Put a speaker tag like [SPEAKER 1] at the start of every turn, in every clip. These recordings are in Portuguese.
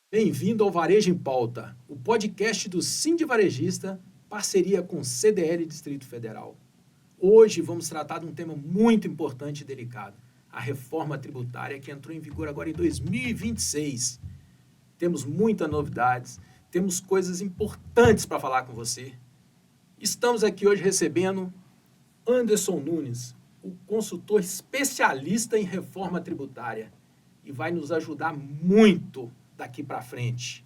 [SPEAKER 1] Bem-vindo ao Varejo em Pauta, o podcast do Sind Varejista, parceria com CDL Distrito Federal. Hoje vamos tratar de um tema muito importante e delicado, a reforma tributária que entrou em vigor agora em 2026. Temos muitas novidades, temos coisas importantes para falar com você. Estamos aqui hoje recebendo Anderson Nunes, o consultor especialista em reforma tributária, e vai nos ajudar muito daqui para frente.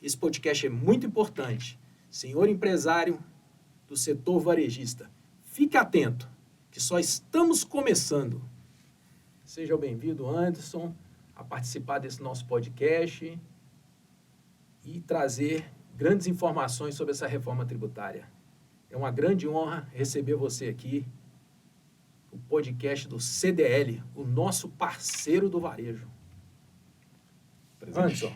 [SPEAKER 1] Esse podcast é muito importante. Senhor empresário do setor varejista, fique atento, que só estamos começando. Seja bem-vindo, Anderson, a participar desse nosso podcast e trazer grandes informações sobre essa reforma tributária. É uma grande honra receber você aqui, o podcast do CDL, o nosso parceiro do varejo. Anderson,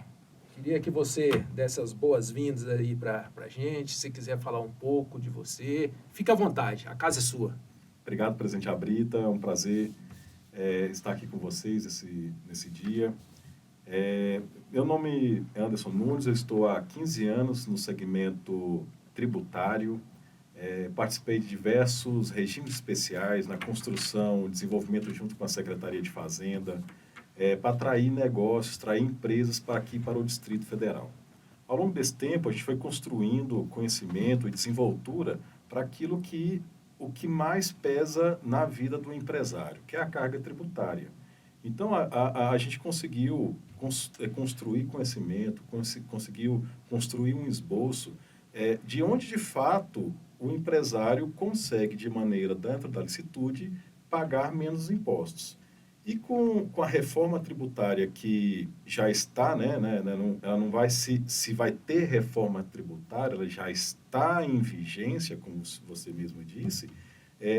[SPEAKER 1] queria que você desse as boas-vindas aí para a gente. Se quiser falar um pouco de você, fica à vontade, a casa é sua.
[SPEAKER 2] Obrigado, presidente Abrita, é um prazer estar aqui com vocês nesse dia. Meu nome é Anderson Nunes, eu estou há 15 anos no segmento tributário, participei de diversos regimes especiais na construção, desenvolvimento junto com a Secretaria de Fazenda, para atrair negócios, atrair empresas para o Distrito Federal. Ao longo desse tempo, a gente foi construindo conhecimento e desenvoltura para o que mais pesa na vida do empresário, que é a carga tributária. Então, a gente conseguiu construir conhecimento, conseguiu construir um esboço de onde, de fato, o empresário consegue, de maneira dentro da licitude, pagar menos impostos. E com a reforma tributária que já está, ela não vai se vai ter reforma tributária, ela já está em vigência, como você mesmo disse,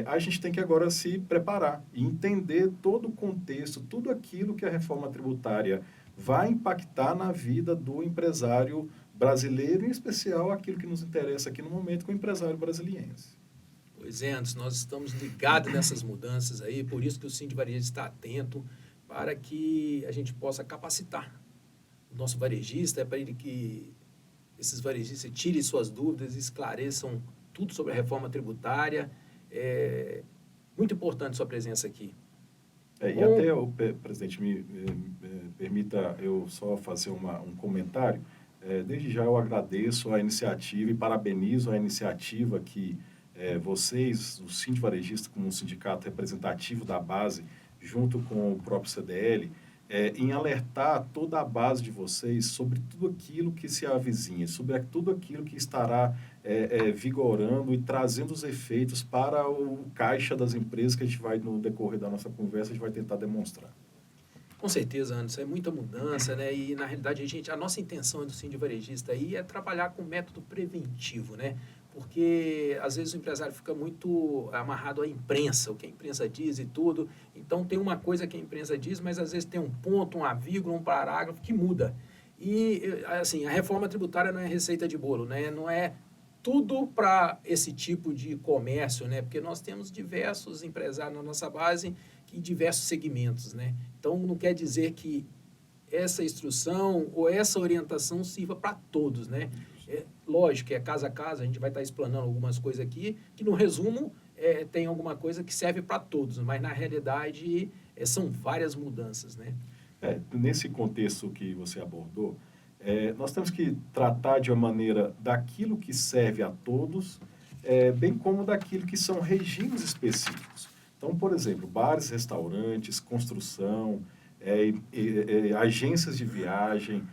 [SPEAKER 2] a gente tem que agora se preparar e entender todo o contexto, tudo aquilo que a reforma tributária vai impactar na vida do empresário brasileiro, em especial aquilo que nos interessa aqui no momento, com o empresário brasiliense.
[SPEAKER 1] Pois é, Anderson, nós estamos ligados nessas mudanças aí, por isso que o Sind Varejista está atento para que a gente possa capacitar o nosso varejista, para ele que esses varejistas tirem suas dúvidas, esclareçam tudo sobre a reforma tributária. É muito importante sua presença aqui.
[SPEAKER 2] E até, presidente, me permita eu só fazer um comentário. Desde já eu agradeço a iniciativa e parabenizo a iniciativa que vocês, o Sind Varejista, como um sindicato representativo da base, junto com o próprio CDL, em alertar toda a base de vocês sobre tudo aquilo que se avizinha, sobre tudo aquilo que estará vigorando e trazendo os efeitos para o caixa das empresas que a gente vai, no decorrer da nossa conversa, a gente vai tentar demonstrar.
[SPEAKER 1] Com certeza, Anderson, é muita mudança, né? E, na realidade, a nossa intenção do Sind Varejista aí é trabalhar com método preventivo, né? Porque, às vezes, o empresário fica muito amarrado à imprensa, o que a imprensa diz e tudo. Então, tem uma coisa que a imprensa diz, mas, às vezes, tem um ponto, uma vírgula, um parágrafo que muda. E, assim, a reforma tributária não é receita de bolo, né? Não é tudo para esse tipo de comércio, né? Porque nós temos diversos empresários na nossa base em diversos segmentos, né? Então, não quer dizer que essa instrução ou essa orientação sirva para todos, né? Lógico que é caso a caso, a gente vai estar explanando algumas coisas aqui, que no resumo tem alguma coisa que serve para todos, mas na realidade são várias mudanças, né?
[SPEAKER 2] Nesse contexto que você abordou, nós temos que tratar de uma maneira daquilo que serve a todos, bem como daquilo que são regimes específicos. Então, por exemplo, bares, restaurantes, construção, agências de viagem,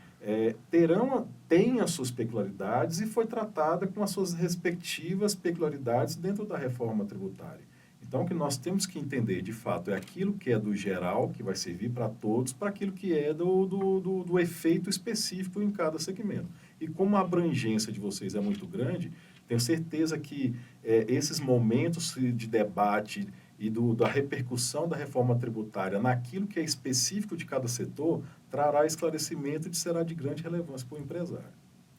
[SPEAKER 2] têm as suas peculiaridades e foi tratada com as suas respectivas peculiaridades dentro da reforma tributária. Então, o que nós temos que entender, de fato, é aquilo que é do geral, que vai servir para todos, para aquilo que é do efeito específico em cada segmento. E como a abrangência de vocês é muito grande, tenho certeza que esses momentos de debate e da repercussão da reforma tributária naquilo que é específico de cada setor, trará esclarecimento e será de grande relevância para o empresário.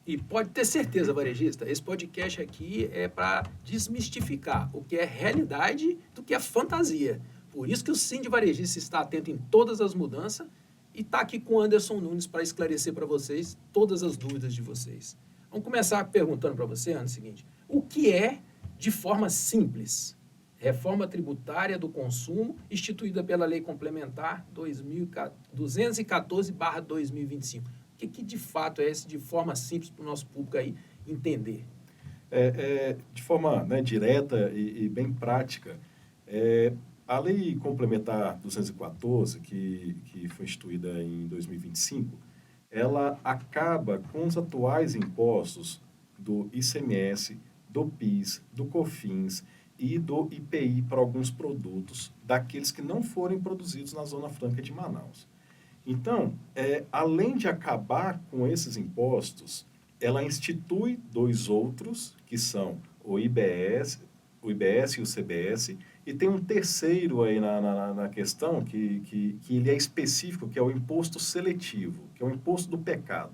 [SPEAKER 1] E pode ter certeza, varejista, esse podcast aqui é para desmistificar o que é realidade do que é fantasia. Por isso que o Sind Varejista está atento em todas as mudanças e está aqui com o Anderson Nunes para esclarecer para vocês todas as dúvidas de vocês. Vamos começar perguntando para você, Anderson, o seguinte: o que é, de forma simples, reforma tributária do consumo instituída pela Lei Complementar 214/2025? O que de fato é esse, de forma simples, para o nosso público aí entender?
[SPEAKER 2] De forma, né, direta e bem prática, a Lei Complementar 214, que foi instituída em 2025, ela acaba com os atuais impostos do ICMS, do PIS, do COFINS e do IPI para alguns produtos daqueles que não forem produzidos na Zona Franca de Manaus. Então, além de acabar com esses impostos, ela institui dois outros, que são o IBS e o CBS, e tem um terceiro aí na questão, que ele é específico, que é o imposto seletivo, que é o imposto do pecado.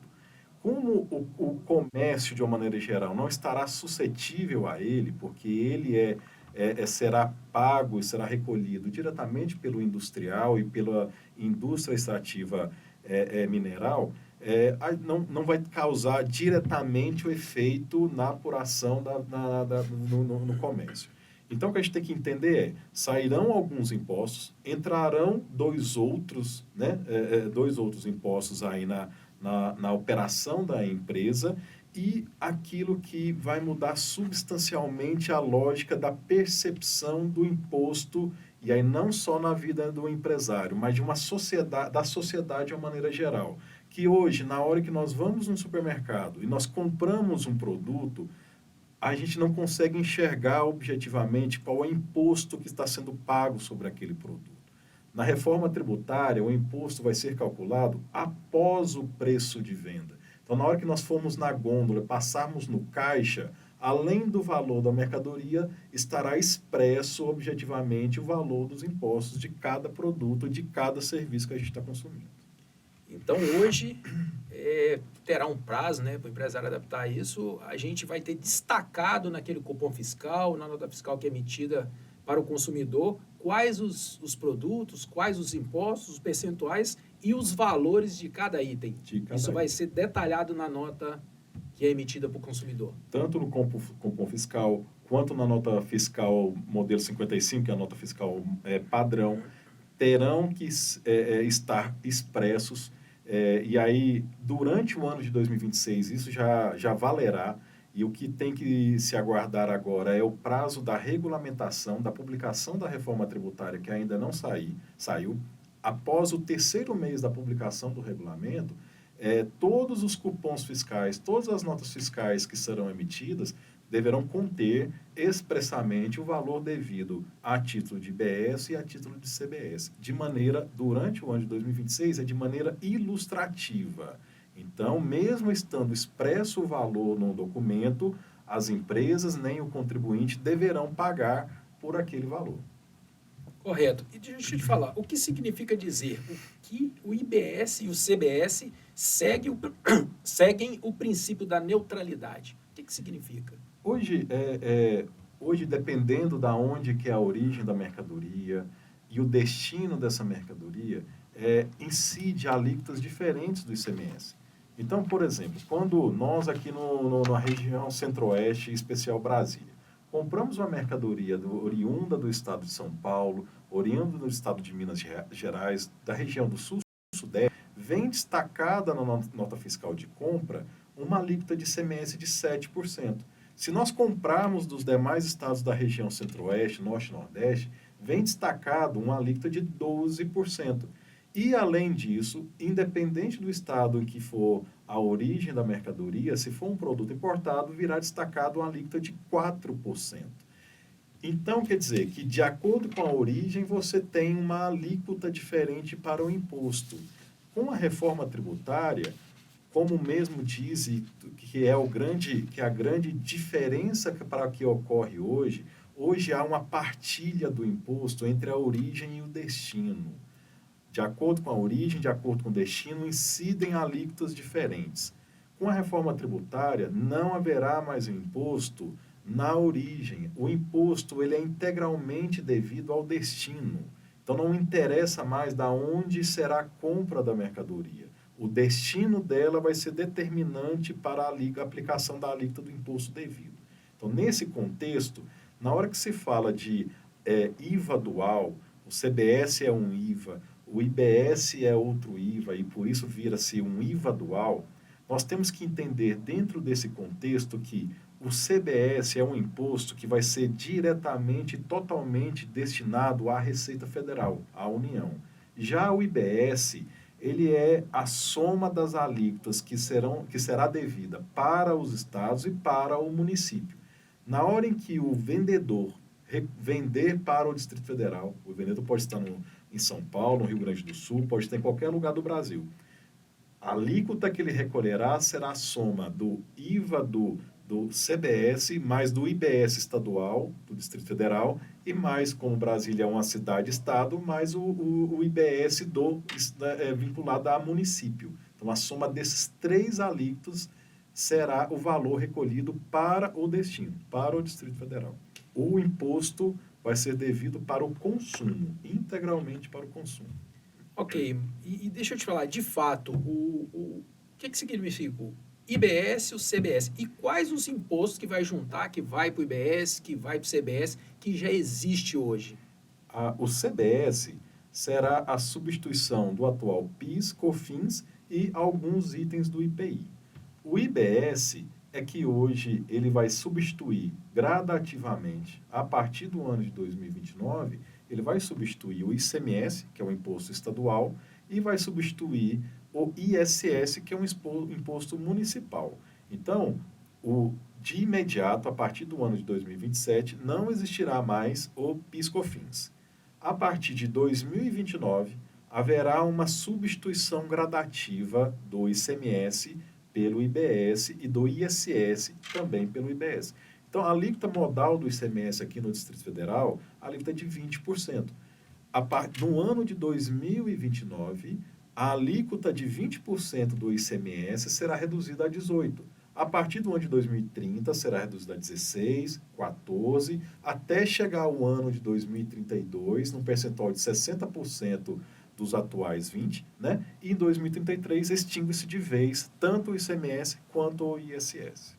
[SPEAKER 2] Como o comércio, de uma maneira geral, não estará suscetível a ele, porque ele será pago e será recolhido diretamente pelo industrial e pela indústria extrativa mineral, não vai causar diretamente o efeito na apuração no comércio. Então, o que a gente tem que entender sairão alguns impostos, entrarão dois outros, né, dois outros impostos aí na operação da empresa, e aquilo que vai mudar substancialmente a lógica da percepção do imposto, e aí não só na vida do empresário, mas de uma sociedade, da sociedade de uma maneira geral. Que hoje, na hora que nós vamos no supermercado e nós compramos um produto, a gente não consegue enxergar objetivamente qual é o imposto que está sendo pago sobre aquele produto. Na reforma tributária, o imposto vai ser calculado após o preço de venda. Então, na hora que nós formos na gôndola, passarmos no caixa, além do valor da mercadoria, estará expresso objetivamente o valor dos impostos de cada produto, de cada serviço que a gente está consumindo.
[SPEAKER 1] Então, hoje, terá um prazo, né, para o empresário adaptar isso. A gente vai ter destacado naquele cupom fiscal, na nota fiscal que é emitida para o consumidor, quais os produtos, quais os impostos, os percentuais e os valores de cada item. Isso vai ser detalhado na nota que é emitida para o consumidor.
[SPEAKER 2] Tanto no cupom fiscal, quanto na nota fiscal modelo 55, que é a nota fiscal padrão, terão que estar expressos. E aí, durante o ano de 2026, isso já valerá. E o que tem que se aguardar agora é o prazo da regulamentação, da publicação da reforma tributária, que ainda não saiu. Após o terceiro mês da publicação do regulamento, todos os cupons fiscais, todas as notas fiscais que serão emitidas, deverão conter expressamente o valor devido a título de IBS e a título de CBS. Durante o ano de 2026, de maneira ilustrativa. Então, mesmo estando expresso o valor no documento, as empresas nem o contribuinte deverão pagar por aquele valor.
[SPEAKER 1] Correto. E deixa eu te falar, o que significa dizer que o IBS e o CBS seguem o princípio da neutralidade? O que significa?
[SPEAKER 2] Hoje, dependendo da onde que é a origem da mercadoria e o destino dessa mercadoria, incide alíquotas diferentes do ICMS. Então, por exemplo, quando nós aqui na região Centro-Oeste, em especial Brasília, compramos uma mercadoria oriunda do estado de São Paulo, oriunda do estado de Minas Gerais, da região do Sul-Sudeste, vem destacada na nota fiscal de compra uma alíquota de ICMS de 7%. Se nós comprarmos dos demais estados da região Centro-Oeste, Norte e Nordeste, vem destacado uma alíquota de 12%. E, além disso, independente do estado em que for a origem da mercadoria, se for um produto importado, virá destacado uma alíquota de 4%. Então, quer dizer que, de acordo com a origem, você tem uma alíquota diferente para o imposto. Com a reforma tributária, como mesmo diz, que é a grande diferença para que ocorre hoje há uma partilha do imposto entre a origem e o destino. De acordo com a origem, de acordo com o destino, incidem alíquotas diferentes. Com a reforma tributária, não haverá mais um imposto na origem. O imposto ele é integralmente devido ao destino. Então, não interessa mais da onde será a compra da mercadoria. O destino dela vai ser determinante para a aplicação da alíquota do imposto devido. Então, nesse contexto, na hora que se fala de IVA dual, o CBS é um IVA, o IBS é outro IVA, e por isso vira-se um IVA dual, nós temos que entender dentro desse contexto que o CBS é um imposto que vai ser diretamente e totalmente destinado à Receita Federal, à União. Já o IBS, ele é a soma das alíquotas que será devida para os estados e para o município. Na hora em que o vendedor vender para o Distrito Federal, o vendedor pode estar em São Paulo, no Rio Grande do Sul, pode estar em qualquer lugar do Brasil. A alíquota que ele recolherá será a soma do IVA do CBS, mais do IBS estadual, do Distrito Federal, e mais, como Brasília é uma cidade-estado, mais o IBS vinculado a município. Então, a soma desses 3 alíquotas será o valor recolhido para o destino, para o Distrito Federal. O imposto vai ser devido para o consumo, integralmente para o consumo.
[SPEAKER 1] Ok, e deixa eu te falar, de fato, o que significa o IBS e o CBS? E quais os impostos que vai juntar, que vai para o IBS, que vai para o CBS, que já existe hoje?
[SPEAKER 2] O CBS será a substituição do atual PIS, COFINS e alguns itens do IPI. O IBS é que hoje ele vai substituir gradativamente, a partir do ano de 2029, ele vai substituir o ICMS, que é o imposto estadual, e vai substituir o ISS, que é um imposto municipal. Então, de imediato, a partir do ano de 2027, não existirá mais o PIS/COFINS. A partir de 2029, haverá uma substituição gradativa do ICMS pelo IBS e do ISS também pelo IBS. Então, a alíquota modal do ICMS aqui no Distrito Federal, a alíquota é de 20%. No ano de 2029, a alíquota de 20% do ICMS será reduzida a 18%. A partir do ano de 2030, será reduzida a 16%, 14%, até chegar ao ano de 2032, num percentual de 60% dos atuais 20%, né? E em 2033, extingue-se de vez tanto o ICMS quanto o ISS.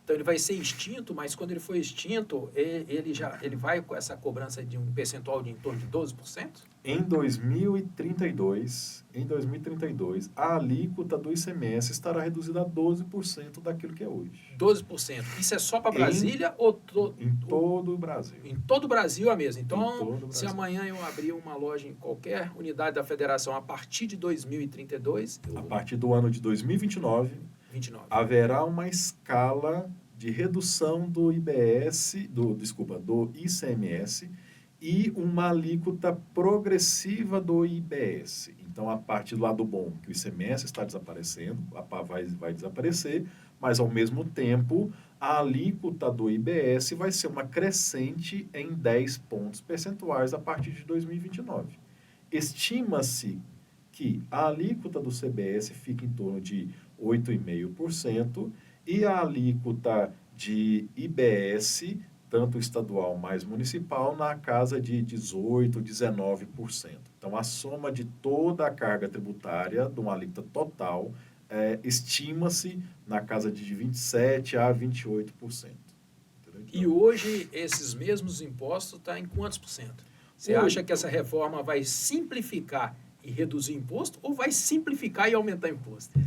[SPEAKER 1] Então, ele vai ser extinto, mas quando ele for extinto, ele vai com essa cobrança de um percentual de em torno de 12%?
[SPEAKER 2] Em 2032, a alíquota do ICMS estará reduzida a 12% daquilo que é hoje.
[SPEAKER 1] 12%. Isso é só para Brasília ou
[SPEAKER 2] em todo o Brasil?
[SPEAKER 1] Em todo o Brasil é mesmo. Então, se
[SPEAKER 2] Brasil.
[SPEAKER 1] Amanhã eu abrir uma loja em qualquer unidade da federação a partir de 2032...
[SPEAKER 2] A partir do ano de 2029, haverá uma escala de redução do IBS, do ICMS, e uma alíquota progressiva do IBS. Então, a parte do lado bom, que o ICMS está desaparecendo, vai desaparecer, mas, ao mesmo tempo, a alíquota do IBS vai ser uma crescente em 10 pontos percentuais a partir de 2029. Estima-se que a alíquota do CBS fica em torno de 8,5% e a alíquota de IBS, tanto estadual mais municipal, na casa de 18%, 19%. Então, a soma de toda a carga tributária, de uma alíquota total, estima-se na casa de 27% a 28%. Entendeu?
[SPEAKER 1] E hoje, esses mesmos impostos estão em quantos por cento? Você acha que essa reforma vai simplificar e reduzir imposto ou vai simplificar e aumentar imposto?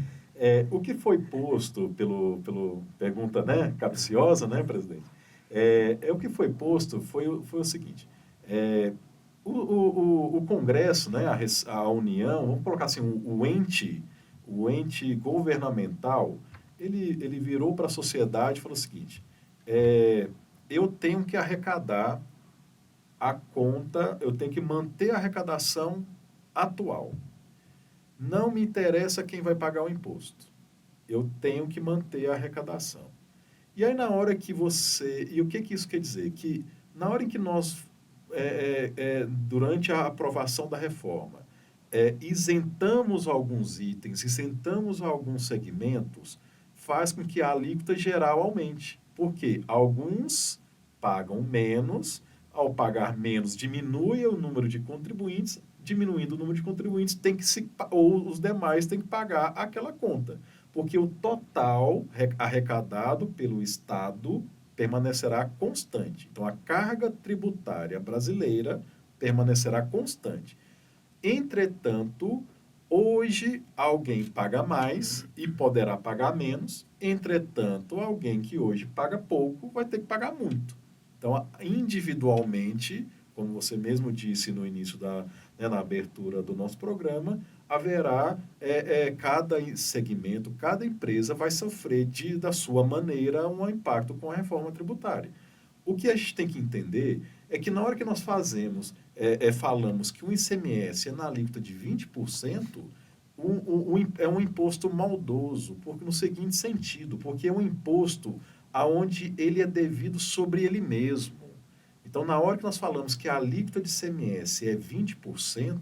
[SPEAKER 2] O que foi posto pelo pergunta, né, capciosa, né, presidente? O que foi posto foi o seguinte: o Congresso, né, a União, vamos colocar assim, o ente governamental, ele virou para a sociedade e falou o seguinte: eu tenho que arrecadar a conta, eu tenho que manter a arrecadação atual. Não me interessa quem vai pagar o imposto. Eu tenho que manter a arrecadação. E aí, na hora que você... E o que isso quer dizer? Que na hora em que nós, durante a aprovação da reforma, isentamos alguns itens, isentamos alguns segmentos, faz com que a alíquota geral aumente. Porque alguns pagam menos, Ao pagar menos, diminui o número de contribuintes, diminuindo o número de contribuintes, ou os demais têm que pagar aquela conta. Porque o total arrecadado pelo Estado permanecerá constante. Então, a carga tributária brasileira permanecerá constante. Entretanto, hoje alguém paga mais e poderá pagar menos. Entretanto, alguém que hoje paga pouco vai ter que pagar muito. Então, individualmente, como você mesmo disse no início na abertura do nosso programa, haverá cada segmento, cada empresa vai sofrer da sua maneira um impacto com a reforma tributária. O que a gente tem que entender é que na hora que nós falamos que o ICMS é na alíquota de 20%, é um imposto maldoso, porque no seguinte sentido, porque é um imposto aonde ele é devido sobre ele mesmo. Então, na hora que nós falamos que a alíquota de ICMS é 20%,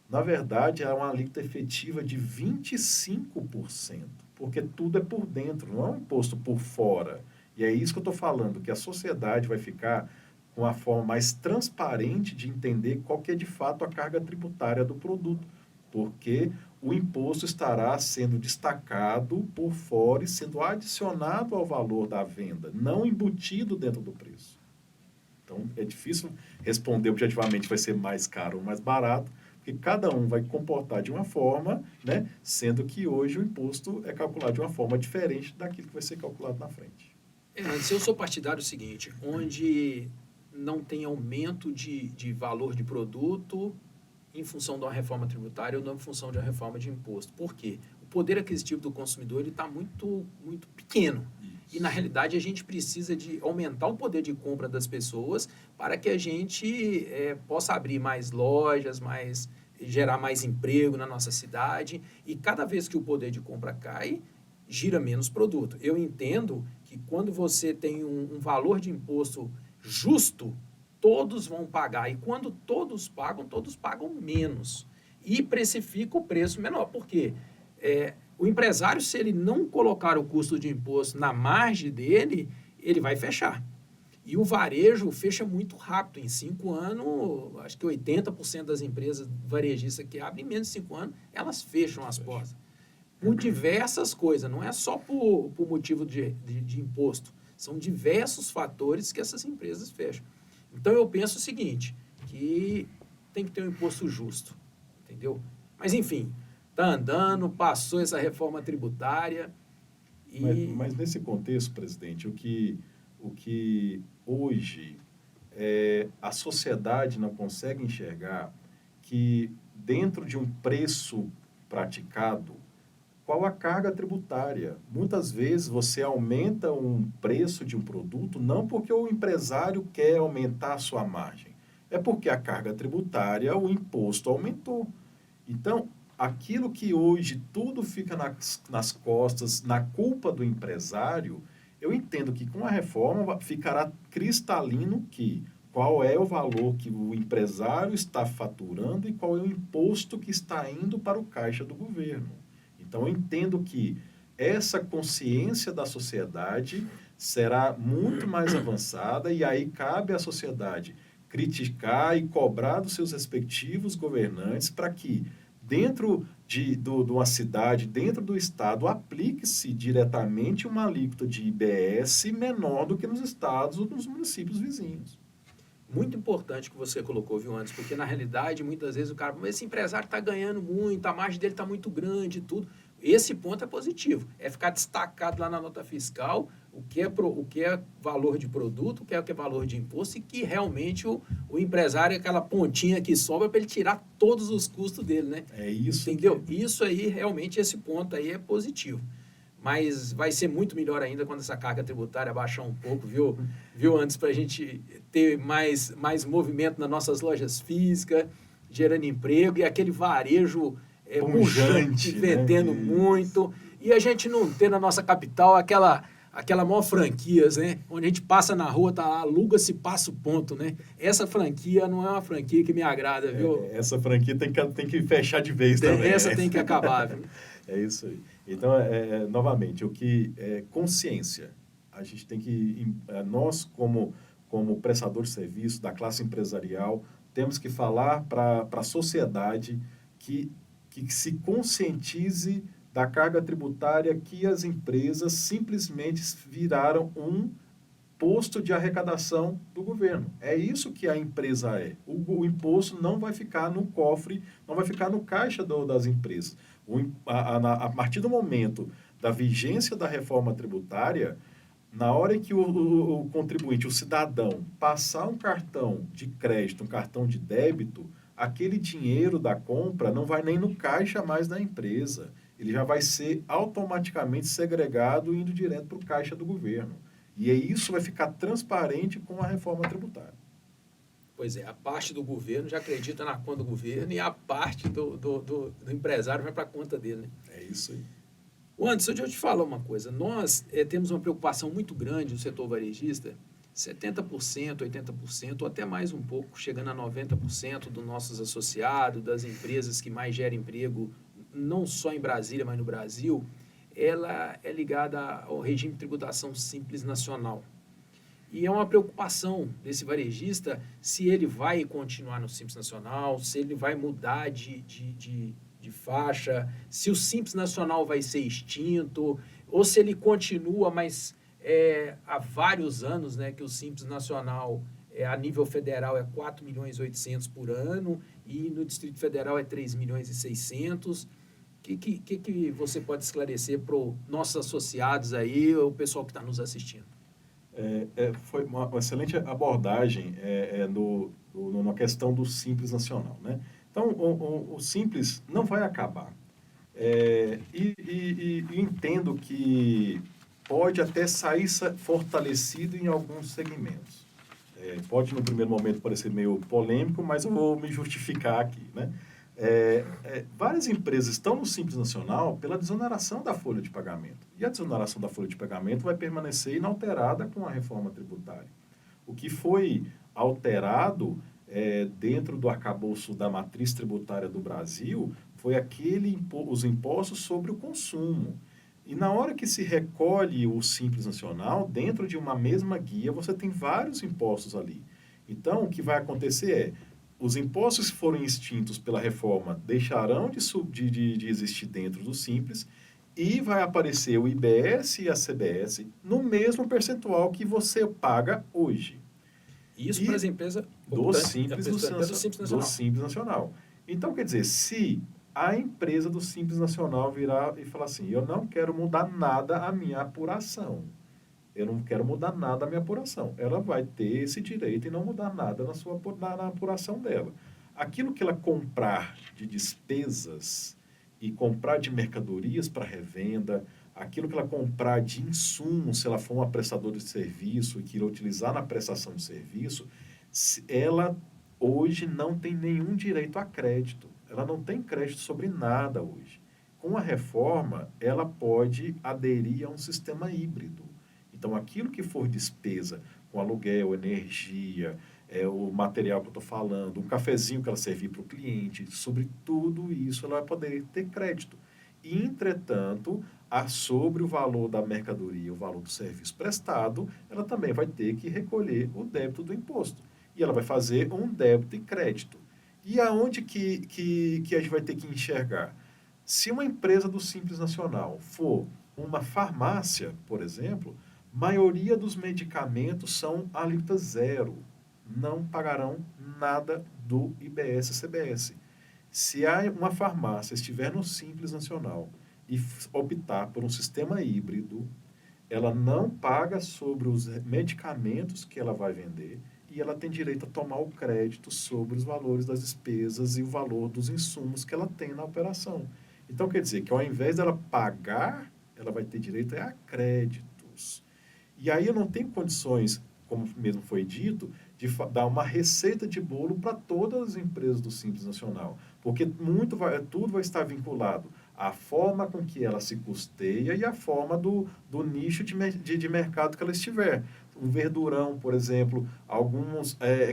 [SPEAKER 2] na verdade, é uma alíquota efetiva de 25%, porque tudo é por dentro, não é um imposto por fora. E é isso que eu estou falando, que a sociedade vai ficar com a forma mais transparente de entender qual que é de fato a carga tributária do produto, porque o imposto estará sendo destacado por fora e sendo adicionado ao valor da venda, não embutido dentro do preço. Então, é difícil responder objetivamente vai ser mais caro ou mais barato, porque cada um vai comportar de uma forma, né, sendo que hoje o imposto é calculado de uma forma diferente daquilo que vai ser calculado na frente.
[SPEAKER 1] Se eu sou partidário, é o seguinte, onde não tem aumento de valor de produto em função de uma reforma tributária ou não em função de uma reforma de imposto. Por quê? O poder aquisitivo do consumidor está muito, muito pequeno. E, na realidade, a gente precisa de aumentar o poder de compra das pessoas para que a gente possa abrir mais lojas, gerar mais emprego na nossa cidade. E cada vez que o poder de compra cai, gira menos produto. Eu entendo que quando você tem um valor de imposto justo, todos vão pagar. E quando todos pagam menos. E precifica o preço menor. Por quê? O empresário, se ele não colocar o custo de imposto na margem dele, ele vai fechar. E o varejo fecha muito rápido. Em 5 anos, acho que 80% das empresas varejistas que abrem, em menos de 5 anos, elas fecham as portas. Por diversas coisas, não é só por motivo de imposto. São diversos fatores que essas empresas fecham. Então, eu penso o seguinte, que tem que ter um imposto justo, entendeu? Mas, enfim, está andando, passou essa reforma tributária.
[SPEAKER 2] Mas nesse contexto, presidente, o que hoje a sociedade não consegue enxergar que dentro de um preço praticado, qual a carga tributária? Muitas vezes você aumenta um preço de um produto não porque o empresário quer aumentar a sua margem, é porque a carga tributária, o imposto aumentou. Então, aquilo que hoje tudo fica nas costas, na culpa do empresário, eu entendo que com a reforma ficará cristalino qual é o valor que o empresário está faturando e qual é o imposto que está indo para o caixa do governo. Então, eu entendo que essa consciência da sociedade será muito mais avançada e aí cabe à sociedade criticar e cobrar dos seus respectivos governantes para que, dentro de uma cidade, dentro do estado, aplique-se diretamente uma alíquota de IBS menor do que nos estados ou nos municípios vizinhos.
[SPEAKER 1] Muito importante que você colocou, viu, antes, porque na realidade, muitas vezes o cara, esse empresário está ganhando muito, a margem dele está muito grande e tudo. Esse ponto é positivo, é ficar destacado lá na nota fiscal o que é valor de produto, o que é valor de imposto e que realmente o empresário é aquela pontinha que sobra para ele tirar todos os custos dele, né?
[SPEAKER 2] É isso.
[SPEAKER 1] Entendeu? Isso aí, realmente, esse ponto aí é positivo. Mas vai ser muito melhor ainda quando essa carga tributária baixar um pouco, viu antes, para a gente ter mais movimento nas nossas lojas físicas, gerando emprego e aquele varejo pujante, vendendo, né? Muito. E a gente não ter na nossa capital aquela maior franquias, né? Onde a gente passa na rua, tá lá, aluga-se, passa o ponto, né? Essa franquia não é uma franquia que me agrada, viu?
[SPEAKER 2] Essa franquia tem que fechar de vez também.
[SPEAKER 1] Essa tem que acabar, viu?
[SPEAKER 2] É isso aí. Então, novamente, o que é consciência. A gente tem que, nós como como prestador de serviço da classe empresarial, temos que falar para a sociedade que se conscientize da carga tributária que as empresas simplesmente viraram um posto de arrecadação do governo. É isso que a empresa é. O imposto não vai ficar no cofre, não vai ficar no caixa das empresas. A partir do momento da vigência da reforma tributária, na hora que o contribuinte, o cidadão, passar um cartão de crédito, um cartão de débito, aquele dinheiro da compra não vai nem no caixa mais da empresa. Ele já vai ser automaticamente segregado e indo direto para o caixa do governo. E aí isso vai ficar transparente com a reforma tributária.
[SPEAKER 1] Pois é, a parte do governo já acredita na conta do governo e a parte do empresário vai para a conta dele, né?
[SPEAKER 2] É isso aí.
[SPEAKER 1] Anderson, deixa eu te falar uma coisa. Nós temos uma preocupação muito grande no setor varejista, 70%, 80%, ou até mais um pouco, chegando a 90% dos nossos associados, das empresas que mais geram emprego, não só em Brasília, mas no Brasil, ela é ligada ao regime de tributação simples nacional. E é uma preocupação desse varejista se ele vai continuar no Simples Nacional, se ele vai mudar de faixa, se o Simples Nacional vai ser extinto, ou se ele continua, mas há vários anos, né, que o Simples Nacional a nível federal é 4 milhões e 800 por ano e no Distrito Federal é 3 milhões e 600. Que você pode esclarecer para os nossos associados aí, o pessoal que está nos assistindo?
[SPEAKER 2] Foi uma excelente abordagem na questão do Simples Nacional, né? Então, o Simples não vai acabar. E entendo que pode até sair fortalecido em alguns segmentos. Pode, no primeiro momento, parecer meio polêmico, mas eu vou me justificar aqui, né? Várias empresas estão no Simples Nacional pela desoneração da folha de pagamento. E a desoneração da folha de pagamento vai permanecer inalterada com a reforma tributária. O que foi alterado dentro do arcabouço da matriz tributária do Brasil foi os impostos sobre o consumo. E na hora que se recolhe o Simples Nacional, dentro de uma mesma guia, você tem vários impostos ali. Então, o que vai acontecer os impostos que foram extintos pela reforma deixarão de existir dentro do Simples e vai aparecer o IBS e a CBS no mesmo percentual que você paga hoje.
[SPEAKER 1] Isso para as empresas
[SPEAKER 2] do Simples
[SPEAKER 1] Nacional.
[SPEAKER 2] Então, quer dizer, se a empresa do Simples Nacional virar e falar assim, eu não quero mudar nada a minha apuração, eu não quero mudar nada a minha apuração. Ela vai ter esse direito e não mudar nada na apuração dela. Aquilo que ela comprar de despesas e comprar de mercadorias para revenda, aquilo que ela comprar de insumos, se ela for uma prestadora de serviço e queira utilizar na prestação de serviço, ela hoje não tem nenhum direito a crédito. Ela não tem crédito sobre nada hoje. Com a reforma, ela pode aderir a um sistema híbrido. Então, aquilo que for despesa com aluguel, energia, o material que eu estou falando, um cafezinho que ela servir para o cliente, sobre tudo isso ela vai poder ter crédito. E, entretanto, sobre o valor da mercadoria, o valor do serviço prestado, ela também vai ter que recolher o débito do imposto. E ela vai fazer um débito e crédito. E aonde que a gente vai ter que enxergar? Se uma empresa do Simples Nacional for uma farmácia, por exemplo, maioria dos medicamentos são alíquota zero. Não pagarão nada do IBS e CBS. Se uma farmácia estiver no Simples Nacional e optar por um sistema híbrido, ela não paga sobre os medicamentos que ela vai vender e ela tem direito a tomar o crédito sobre os valores das despesas e o valor dos insumos que ela tem na operação. Então, quer dizer que ao invés dela pagar, ela vai ter direito a créditos. E aí eu não tenho condições, como mesmo foi dito, de dar uma receita de bolo para todas as empresas do Simples Nacional, porque tudo vai estar vinculado à forma com que ela se custeia e à forma do nicho de mercado que ela estiver. Um verdurão, por exemplo,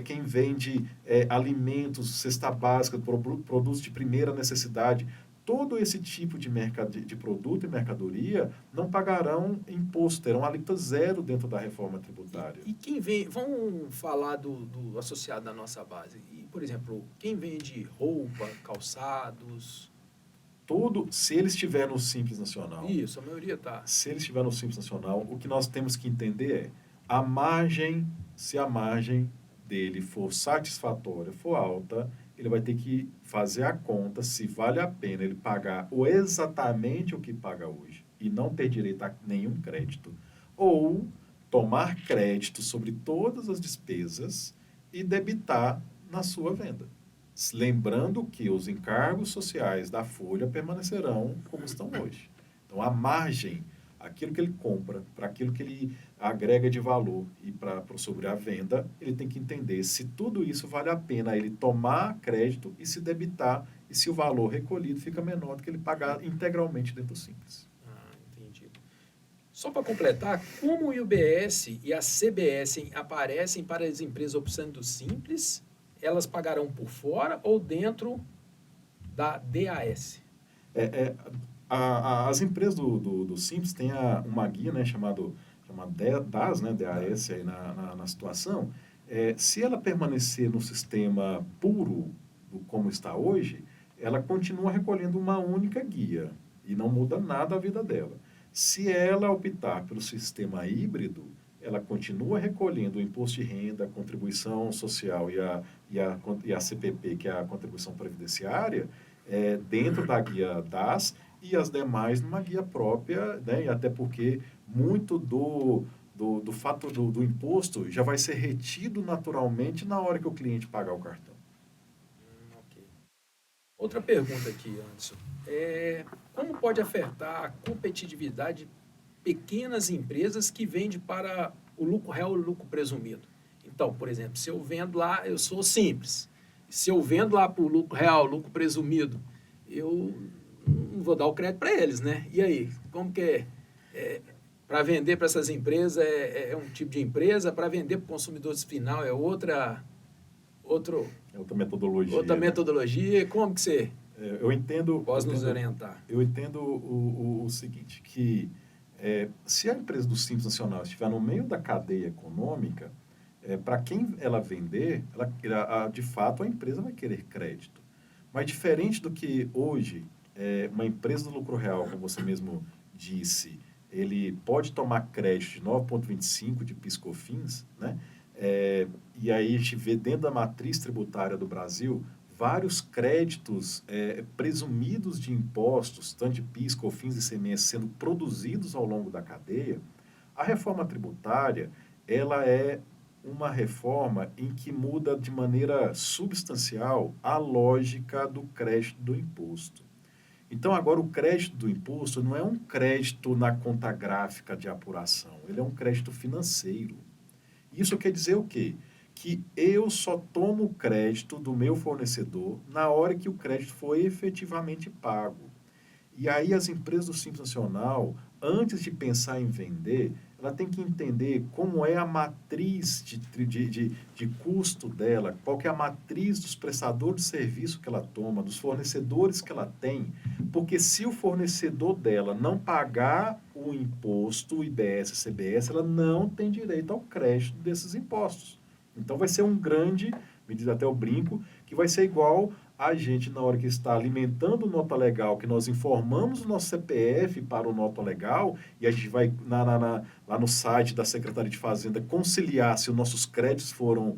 [SPEAKER 2] quem vende alimentos, cesta básica, produtos de primeira necessidade, todo esse tipo de produto e mercadoria não pagarão imposto, terão alíquota zero dentro da reforma tributária.
[SPEAKER 1] E quem vem, vamos falar do associado da nossa base. E, por exemplo, quem vende roupa, calçados...
[SPEAKER 2] Tudo, se ele estiver no Simples Nacional,
[SPEAKER 1] Isso, a maioria tá.
[SPEAKER 2] se ele estiver no Simples Nacional, o que nós temos que entender é a margem, se a margem dele for satisfatória, for alta, ele vai ter que fazer a conta se vale a pena ele pagar exatamente o que paga hoje e não ter direito a nenhum crédito, ou tomar crédito sobre todas as despesas e debitar na sua venda. Lembrando que os encargos sociais da folha permanecerão como estão hoje. Então, a margem, aquilo que ele compra, para aquilo que ele agrega de valor e sobre a venda, ele tem que entender se tudo isso vale a pena ele tomar crédito e se debitar, e se o valor recolhido fica menor do que ele pagar integralmente dentro do Simples.
[SPEAKER 1] Entendi. Só para completar, como o IUBS e a CBS aparecem para as empresas optando do Simples, elas pagarão por fora ou dentro da DAS?
[SPEAKER 2] As empresas do Simples têm uma guia, né, chamada DAS, né, DAS aí na situação. Se ela permanecer no sistema puro, como está hoje, ela continua recolhendo uma única guia e não muda nada a vida dela. Se ela optar pelo sistema híbrido, ela continua recolhendo o imposto de renda, a contribuição social e a CPP, que é a contribuição previdenciária, dentro da guia DAS, e as demais numa guia própria, né? E até porque muito do fato do imposto já vai ser retido naturalmente na hora que o cliente pagar o cartão.
[SPEAKER 1] Ok. Outra pergunta aqui, Anderson. Como pode afetar a competitividade de pequenas empresas que vendem para o lucro real e o lucro presumido? Então, por exemplo, se eu vendo lá, eu sou simples. Se eu vendo lá para o lucro real, lucro presumido, eu não vou dar o crédito para eles, né? E aí, como que para vender para essas empresas é um tipo de empresa, para vender para o consumidor final é outra
[SPEAKER 2] metodologia.
[SPEAKER 1] Outra metodologia. Como que você
[SPEAKER 2] eu entendo,
[SPEAKER 1] pode nos orientar?
[SPEAKER 2] Eu entendo o seguinte, que se a empresa do Simples Nacional estiver no meio da cadeia econômica, para quem ela vender, de fato a empresa vai querer crédito. Mas diferente do que hoje, uma empresa do lucro real, como você mesmo disse, ele pode tomar crédito de 9,25 de PIS/COFINS, né? E aí a gente vê dentro da matriz tributária do Brasil vários créditos presumidos de impostos, tanto de PIS, COFINS e ICMS, sendo produzidos ao longo da cadeia. A reforma tributária, ela é uma reforma em que muda de maneira substancial a lógica do crédito do imposto. Então, agora, o crédito do imposto não é um crédito na conta gráfica de apuração, ele é um crédito financeiro. Isso quer dizer o quê? Que eu só tomo o crédito do meu fornecedor na hora que o crédito foi efetivamente pago. E aí as empresas do Simples Nacional, antes de pensar em vender, ela tem que entender como é a matriz de custo dela, qual que é a matriz dos prestadores de serviço que ela toma, dos fornecedores que ela tem, porque se o fornecedor dela não pagar o imposto, o IBS, CBS, ela não tem direito ao crédito desses impostos. Então vai ser um grande, me diz até o brinco, que vai ser igual a gente, na hora que está alimentando o Nota Legal, que nós informamos o nosso CPF para o Nota Legal, e a gente vai lá no site da Secretaria de Fazenda conciliar se os nossos créditos foram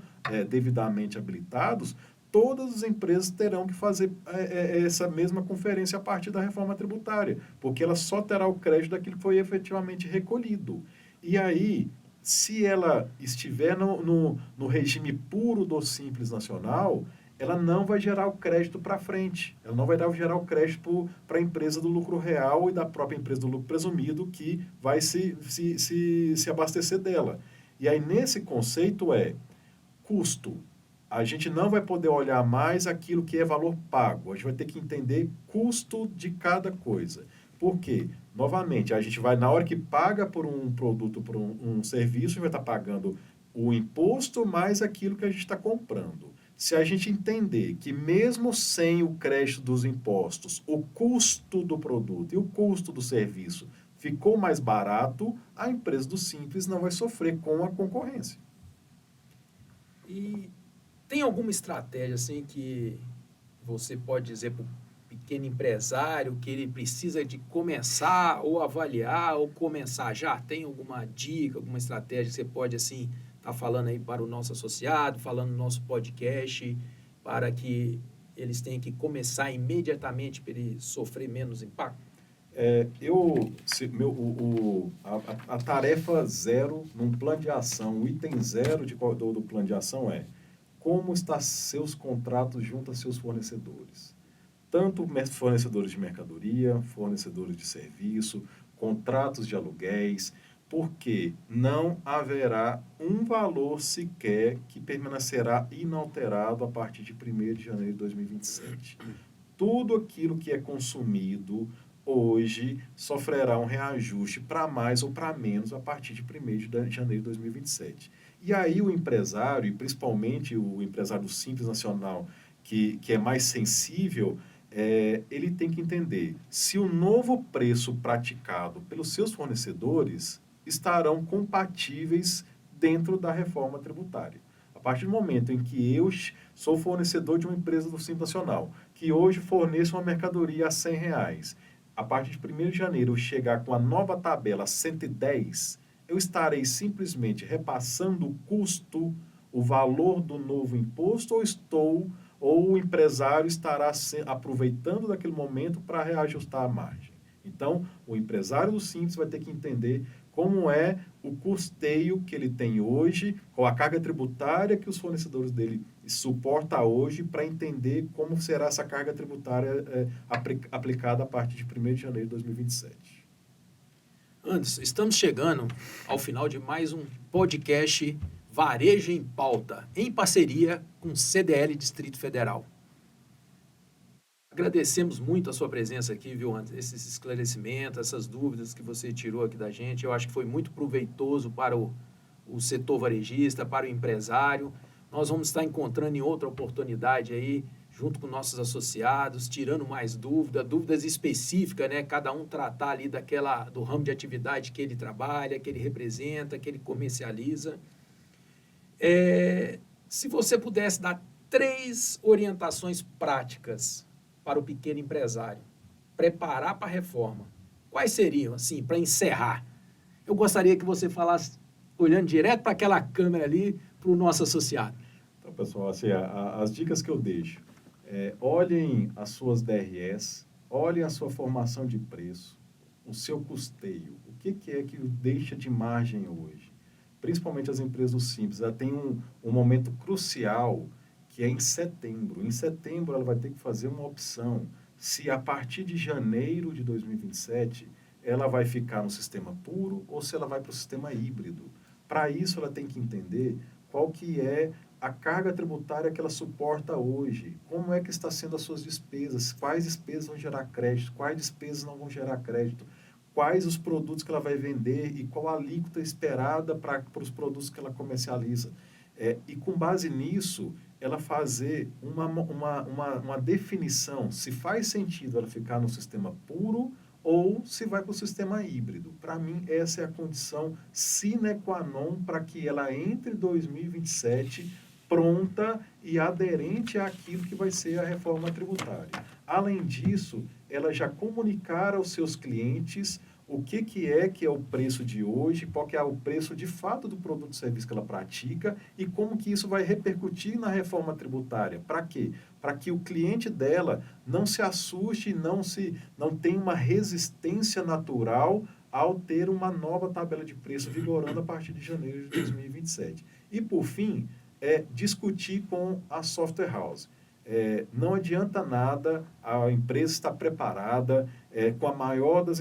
[SPEAKER 2] devidamente habilitados, todas as empresas terão que fazer essa mesma conferência a partir da reforma tributária, porque ela só terá o crédito daquilo que foi efetivamente recolhido. E aí, se ela estiver no regime puro do Simples Nacional, ela não vai gerar o crédito para frente. Ela não vai gerar o crédito para a empresa do lucro real e da própria empresa do lucro presumido que vai se abastecer dela. E aí, nesse conceito, custo. A gente não vai poder olhar mais aquilo que é valor pago. A gente vai ter que entender custo de cada coisa. Por quê? Novamente, a gente vai, na hora que paga por um produto, por um serviço, a gente vai estar pagando o imposto mais aquilo que a gente está comprando. Se a gente entender que mesmo sem o crédito dos impostos, o custo do produto e o custo do serviço ficou mais barato, a empresa do Simples não vai sofrer com a concorrência.
[SPEAKER 1] E tem alguma estratégia assim que você pode dizer para o pequeno empresário que ele precisa de começar ou avaliar ou começar já? Tem alguma dica, alguma estratégia que você pode assim estar falando aí para o nosso associado, falando no nosso podcast, para que eles tenham que começar imediatamente para ele sofrer menos impacto?
[SPEAKER 2] A tarefa zero num plano de ação, o item zero do plano de ação é como estão seus contratos junto a seus fornecedores. Tanto fornecedores de mercadoria, fornecedores de serviço, contratos de aluguéis, porque não haverá um valor sequer que permanecerá inalterado a partir de 1º de janeiro de 2027. Tudo aquilo que é consumido hoje sofrerá um reajuste para mais ou para menos a partir de 1º de janeiro de 2027. E aí o empresário, e principalmente o empresário do Simples Nacional, que é mais sensível, ele tem que entender se o novo preço praticado pelos seus fornecedores estarão compatíveis dentro da reforma tributária. A partir do momento em que eu sou fornecedor de uma empresa do Simples Nacional, que hoje forneço uma mercadoria a R$100, a partir de 1º de janeiro eu chegar com a nova tabela 110, eu estarei simplesmente repassando o custo, o valor do novo imposto, ou o empresário estará aproveitando daquele momento para reajustar a margem. Então, o empresário do Simples vai ter que entender como é o custeio que ele tem hoje, qual a carga tributária que os fornecedores dele suportam hoje, para entender como será essa carga tributária aplicada a partir de 1º de janeiro de 2027.
[SPEAKER 1] Anderson, estamos chegando ao final de mais um podcast Varejo em Pauta, em parceria com o CDL Distrito Federal. Agradecemos muito a sua presença aqui, viu, Anderson? Esses esclarecimentos, essas dúvidas que você tirou aqui da gente, eu acho que foi muito proveitoso para o setor varejista, para o empresário. Nós vamos estar encontrando em outra oportunidade aí, junto com nossos associados, tirando mais dúvidas específicas, né? Cada um tratar ali do ramo de atividade que ele trabalha, que ele representa, que ele comercializa. Se você pudesse dar 3 orientações práticas para o pequeno empresário, preparar para a reforma, quais seriam, assim, para encerrar? Eu gostaria que você falasse, olhando direto para aquela câmera ali, para o nosso associado.
[SPEAKER 2] Então, pessoal, assim, as dicas que eu deixo, olhem as suas DRS, olhem a sua formação de preço, o seu custeio, o que é que deixa de margem hoje. Principalmente as empresas do Simples, ela tem um momento crucial, que é em setembro. Em setembro, ela vai ter que fazer uma opção se a partir de janeiro de 2027 ela vai ficar no sistema puro ou se ela vai para o sistema híbrido. Para isso, ela tem que entender qual que é a carga tributária que ela suporta hoje, como é que está sendo as suas despesas, quais despesas vão gerar crédito, quais despesas não vão gerar crédito, quais os produtos que ela vai vender e qual a alíquota esperada para os produtos que ela comercializa. E com base nisso, ela fazer uma definição se faz sentido ela ficar no sistema puro ou se vai para o sistema híbrido. Para mim, essa é a condição sine qua non para que ela entre em 2027 pronta e aderente àquilo que vai ser a reforma tributária. Além disso, ela já comunicar aos seus clientes o que é o preço de hoje, qual que é o preço de fato do produto e serviço que ela pratica e como que isso vai repercutir na reforma tributária. Para quê? Para que o cliente dela não se assuste, não tenha uma resistência natural ao ter uma nova tabela de preço vigorando a partir de janeiro de 2027. E, por fim, discutir com a software house. Não adianta nada a empresa estar preparada com a maior das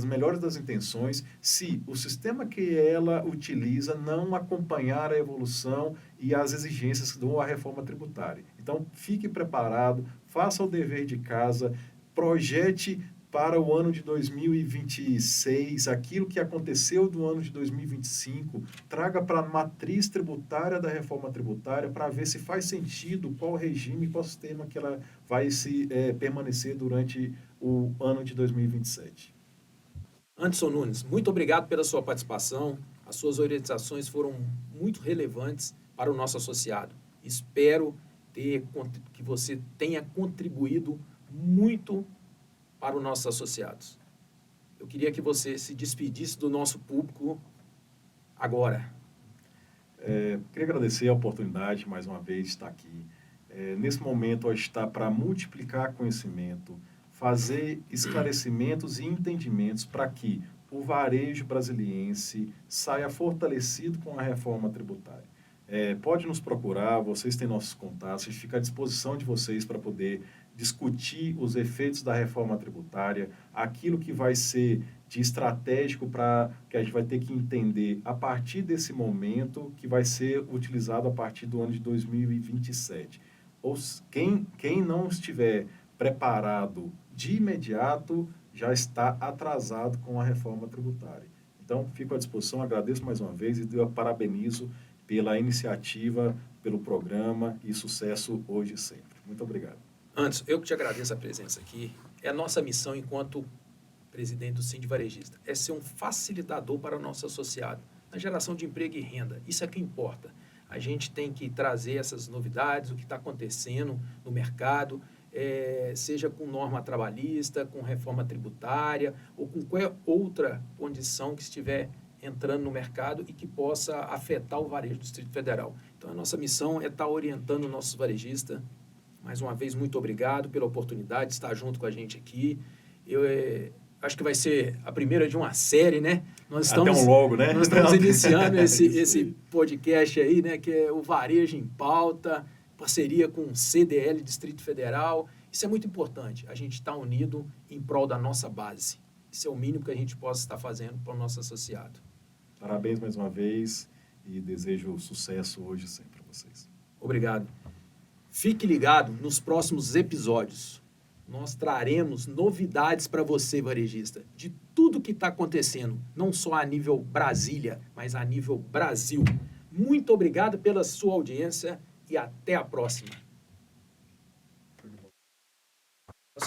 [SPEAKER 2] melhores das intenções, se o sistema que ela utiliza não acompanhar a evolução e as exigências da reforma tributária. Então, fique preparado, faça o dever de casa, projete para o ano de 2026, aquilo que aconteceu do ano de 2025, traga para a matriz tributária da reforma tributária para ver se faz sentido, qual regime, qual sistema que ela vai permanecer durante o ano de 2027.
[SPEAKER 1] Anderson Nunes, muito obrigado pela sua participação. As suas orientações foram muito relevantes para o nosso associado. Espero que você tenha contribuído muito para os nossos associados. Eu queria que você se despedisse do nosso público agora.
[SPEAKER 2] Queria agradecer a oportunidade, mais uma vez, de estar aqui. Nesse momento, a gente está para multiplicar conhecimento, fazer esclarecimentos e entendimentos para que o varejo brasiliense saia fortalecido com a reforma tributária. Pode nos procurar, vocês têm nossos contatos, a gente fica à disposição de vocês para poder discutir os efeitos da reforma tributária, aquilo que vai ser de estratégico que a gente vai ter que entender a partir desse momento, que vai ser utilizado a partir do ano de 2027. Quem não estiver preparado de imediato já está atrasado com a reforma tributária. Então, fico à disposição, agradeço mais uma vez e parabenizo pela iniciativa, pelo programa e sucesso hoje e sempre. Muito obrigado.
[SPEAKER 1] Anderson, eu que te agradeço a presença aqui. É a nossa missão enquanto presidente do Sind Varejista, é ser um facilitador para o nosso associado na geração de emprego e renda. Isso é que importa. A gente tem que trazer essas novidades, o que está acontecendo no mercado, seja com norma trabalhista, com reforma tributária ou com qualquer outra condição que estiver entrando no mercado e que possa afetar o varejo do Distrito Federal. Então, a nossa missão é estar orientando os nossos varejistas. Mais uma vez, muito obrigado pela oportunidade de estar junto com a gente aqui. Eu acho que vai ser a primeira de uma série, né?
[SPEAKER 2] Até um logo, né?
[SPEAKER 1] Nós estamos iniciando esse podcast aí, né? Que é o Varejo em Pauta, parceria com o CDL Distrito Federal. Isso é muito importante, a gente está unido em prol da nossa base. Isso é o mínimo que a gente possa estar fazendo para o nosso associado.
[SPEAKER 2] Parabéns mais uma vez e desejo sucesso hoje e sempre para vocês.
[SPEAKER 1] Obrigado. Fique ligado nos próximos episódios. Nós traremos novidades para você, varejista, de tudo que está acontecendo, não só a nível Brasília, mas a nível Brasil. Muito obrigado pela sua audiência e até a próxima.